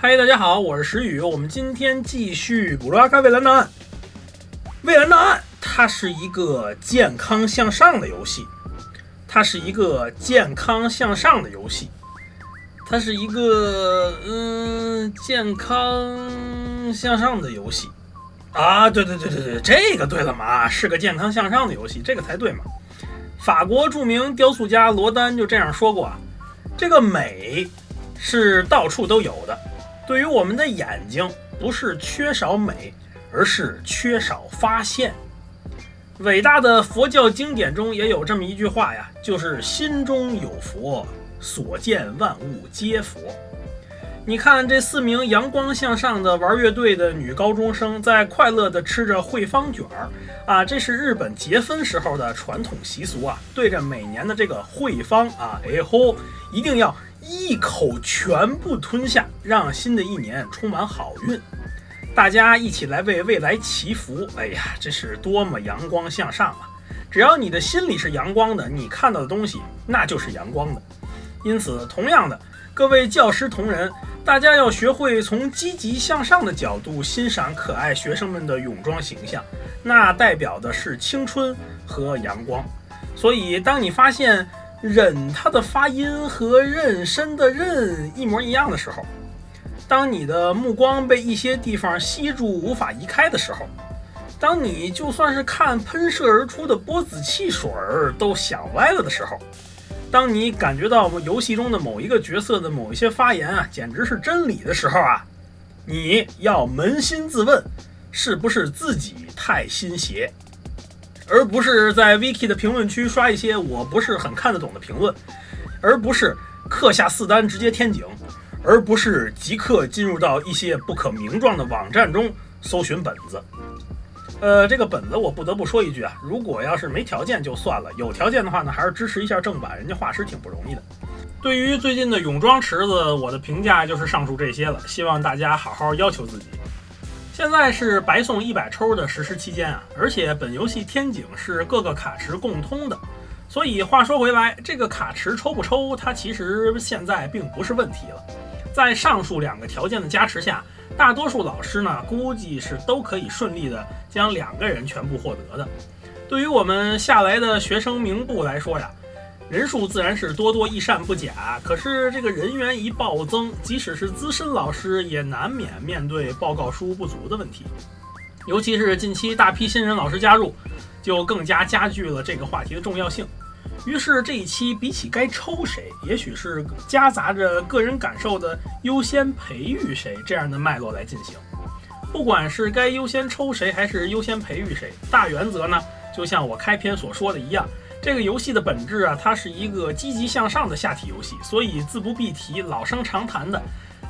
嗨，大家好，我是石宇。我们今天继续布拉卡蔚蓝档案。蔚蓝档案，它是一个健康向上的游戏，它是一个健康向上的游戏，它是一个健康向上的游戏啊！对，这个对了嘛，是个健康向上的游戏，这个才对嘛。法国著名雕塑家罗丹就这样说过啊，这个美是到处都有的。对于我们的眼睛，不是缺少美，而是缺少发现。伟大的佛教经典中也有这么一句话呀，就是心中有佛，所见万物皆佛。你看这4名阳光向上的玩乐队的女高中生，在快乐地吃着惠方卷啊，这是日本结婚时候的传统习俗啊，对着每年的这个惠方啊，一定要一口全部吞下，让新的一年充满好运。大家一起来为未来祈福，哎呀，这是多么阳光向上啊！只要你的心里是阳光的，你看到的东西那就是阳光的。因此，同样的，各位教师同仁，大家要学会从积极向上的角度欣赏可爱学生们的泳装形象，那代表的是青春和阳光。所以，当你发现忍它的发音和妊娠的妊一模一样的时候，当你的目光被一些地方吸住无法移开的时候，当你就算是看喷射而出的波子汽水都想歪了的时候，当你感觉到游戏中的某一个角色的某一些发言啊，简直是真理的时候啊，你要扪心自问，是不是自己太心邪？而不是在 Wiki 的评论区刷一些我不是很看得懂的评论，而不是刻下4单直接天井，而不是即刻进入到一些不可名状的网站中搜寻本子。这个本子我不得不说一句啊，如果要是没条件就算了，有条件的话呢，还是支持一下正版，人家画师挺不容易的。对于最近的泳装池子，我的评价就是上述这些了，希望大家好好要求自己。现在是白送100抽的实施期间啊，而且本游戏天井是各个卡池共通的，所以话说回来，这个卡池抽不抽，它其实现在并不是问题了。在上述2个条件的加持下，大多数老师呢，估计是都可以顺利的将2个人全部获得的。对于我们下来的学生名部来说呀，人数自然是多多益善不假，可是这个人员一暴增，即使是资深老师也难免面对报告书不足的问题。尤其是近期大批新人老师加入，就更加加剧了这个话题的重要性。于是这一期比起该抽谁，也许是夹杂着个人感受的优先培育谁这样的脉络来进行。不管是该优先抽谁还是优先培育谁，大原则呢，就像我开篇所说的一样，这个游戏的本质啊，它是一个积极向上的下体游戏，所以自不必提，老生常谈的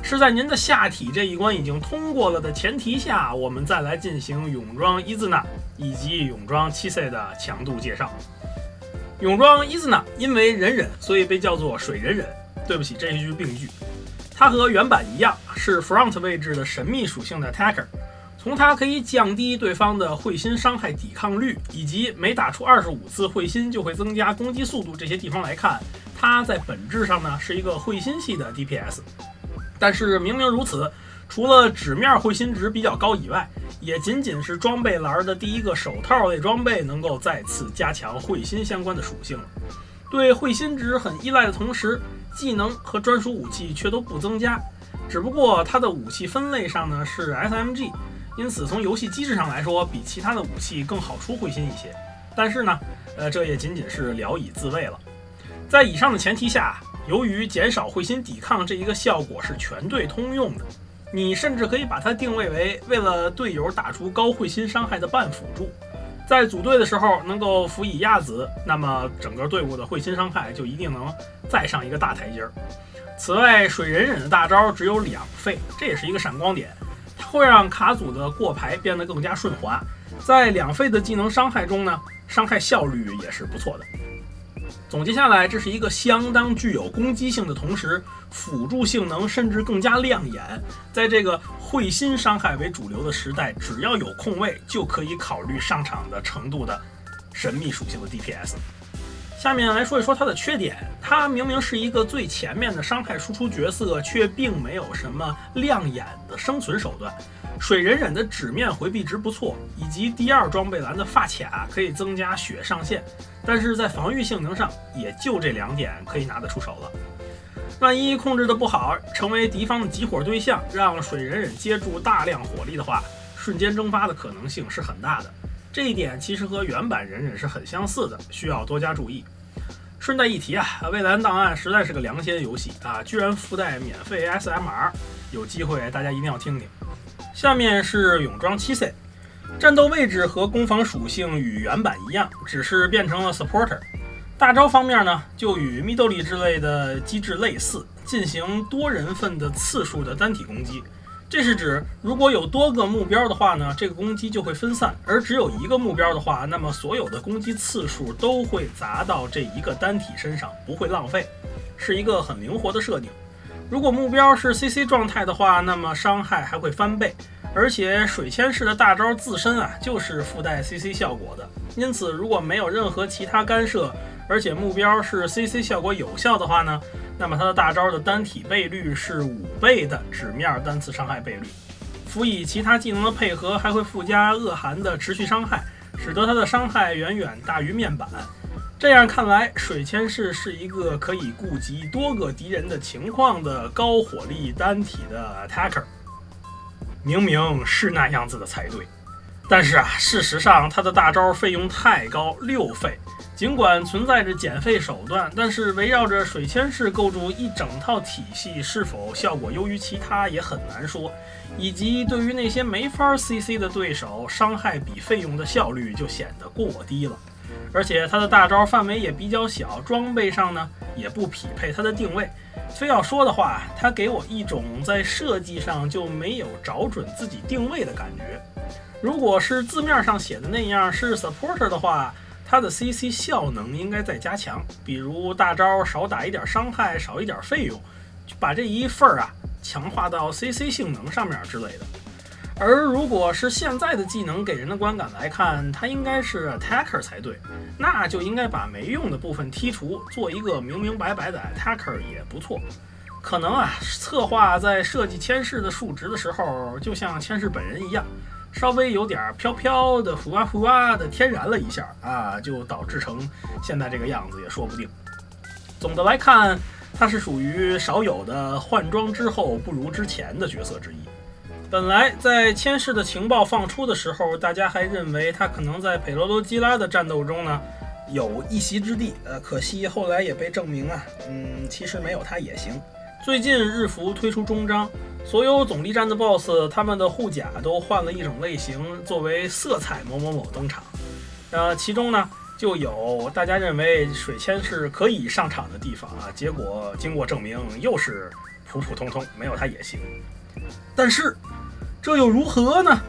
是在您的下体这一关已经通过了的前提下，我们再来进行泳装伊兹娜以及泳装7岁的强度介绍。泳装伊兹娜因为人忍，所以被叫做水人忍。对不起，这是一句病句。它和原版一样，是 front 位置的神秘属性的 attacker。从它可以降低对方的会心伤害抵抗率，以及每打出25次会心就会增加攻击速度这些地方来看，它在本质上呢是一个会心系的 DPS。但是明明如此，除了纸面会心值比较高以外，也仅仅是装备栏的第一个手套类装备能够再次加强会心相关的属性了。对会心值很依赖的同时，技能和专属武器却都不增加，只不过它的武器分类上呢是 SMG， 因此从游戏机制上来说，比其他的武器更好出会心一些。但是呢，这也仅仅是聊以自慰了。在以上的前提下，由于减少会心抵抗这一个效果是全队通用的，你甚至可以把它定位为了队友打出高会心伤害的半辅助。在组队的时候能够辅以亚子，那么整个队伍的会心伤害就一定能再上一个大台阶。此外，水人忍的大招只有2费，这也是一个闪光点，它会让卡组的过排变得更加顺滑。在2费的技能伤害中呢，伤害效率也是不错的。总结下来，这是一个相当具有攻击性的同时，辅助性能甚至更加亮眼。在这个会心伤害为主流的时代，只要有空位就可以考虑上场的程度的神秘属性的 DPS。下面来说一说它的缺点，它明明是一个最前面的伤害输出角色，却并没有什么亮眼的生存手段。水忍忍的纸面回避值不错，以及第2装备栏的发卡可以增加血上限，但是在防御性能上也就这2点可以拿得出手了。万一控制的不好，成为敌方的集火对象，让水忍忍接住大量火力的话，瞬间蒸发的可能性是很大的。这一点其实和原版忍忍是很相似的，需要多加注意。顺带一提啊，蔚蓝档案实在是个良心游戏啊，居然附带免费 SMR， 有机会大家一定要听听。下面是泳装7C， 战斗位置和攻防属性与原版一样，只是变成了 supporter。大招方面呢，就与 Midori 之类的机制类似，进行多人份的次数的单体攻击。这是指如果有多个目标的话呢，这个攻击就会分散；而只有一个目标的话，那么所有的攻击次数都会砸到这一个单体身上，不会浪费，是一个很灵活的设定。如果目标是 CC 状态的话，那么伤害还会翻倍。而且水千式的大招自身啊，就是附带 CC 效果的，因此如果没有任何其他干涉，而且目标是 CC 效果有效的话呢，那么它的大招的单体倍率是5倍的纸面单次伤害倍率，辅以其他技能的配合，还会附加恶寒的持续伤害，使得它的伤害远远大于面板。这样看来，水千式是一个可以顾及多个敌人的情况的高火力单体的 attacker。明明是那样子的才对，但是啊，事实上它的大招费用太高，6费。尽管存在着减费手段，但是围绕着水千式构筑一整套体系，是否效果优于其他也很难说。以及对于那些没法 CC 的对手，伤害比费用的效率就显得过低了。而且它的大招范围也比较小，装备上呢也不匹配它的定位。非要说的话，它给我一种在设计上就没有找准自己定位的感觉。如果是字面上写的那样是 supporter 的话，它的 CC 效能应该再加强，比如大招少打一点伤害，少一点费用，就把这一份啊强化到 CC 性能上面之类的。而如果是现在的技能给人的观感来看，它应该是 attacker 才对，那就应该把没用的部分剔除，做一个明明白白的 attacker 也不错。可能啊，策划在设计千世的数值的时候，就像千世本人一样，稍微有点飘飘的、呼啊呼啊的天然了一下啊，就导致成现在这个样子也说不定。总的来看，它是属于少有的换装之后不如之前的角色之一。本来在千世的情报放出的时候，大家还认为他可能在佩罗罗基拉的战斗中呢有一席之地，可惜后来也被证明啊，其实没有他也行。最近日服推出终章，所有总力战的 BOSS 他们的护甲都换了一种类型，作为色彩某某某登场。其中呢就有大家认为水千是可以上场的地方啊，结果经过证明又是普普通通，没有他也行。但是这又如何呢？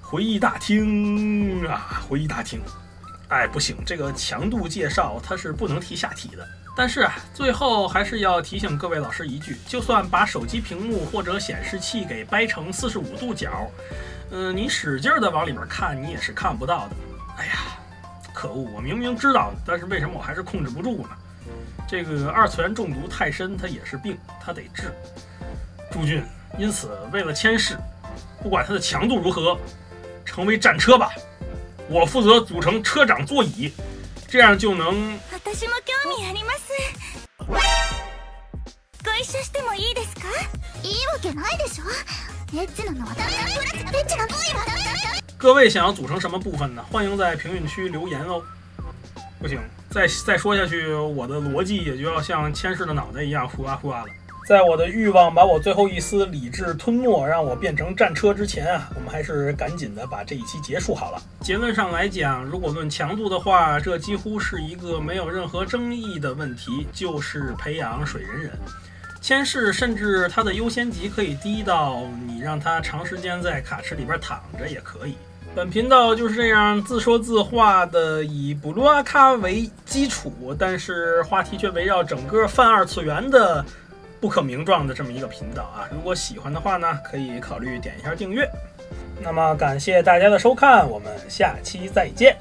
回忆大厅啊，回忆大厅，哎，不行，这个强度介绍它是不能提下体的。但是啊，最后还是要提醒各位老师一句，就算把手机屏幕或者显示器给掰成45度角，你使劲的往里边看，你也是看不到的。哎呀，可恶，我明明知道，但是为什么我还是控制不住呢？这个二次元中毒太深，它也是病，它得治。朱俊，因此为了千世，不管它的强度如何，成为战车吧，我负责组成车长座椅，这样就能。私も興味あります。ご一緒してもいいですか？いいわけないでしょ。エッチなのはダメ。エッチな行為はダメ。各位想要组成什么部分呢？欢迎在评论区留言哦。不行，再说下去，我的逻辑也就要像千世的脑袋一样呼啊呼啊了。在我的欲望把我最后一丝理智吞没，让我变成战车之前啊，我们还是赶紧的把这一期结束好了。结论上来讲，如果论强度的话，这几乎是一个没有任何争议的问题，就是培养水忍忍。千世甚至它的优先级可以低到你让它长时间在卡池里边躺着也可以。本频道就是这样自说自话的，以布鲁阿卡为基础，但是话题却围绕整个泛二次元的不可名状的这么一个频道啊。如果喜欢的话呢，可以考虑点一下订阅。那么感谢大家的收看，我们下期再见。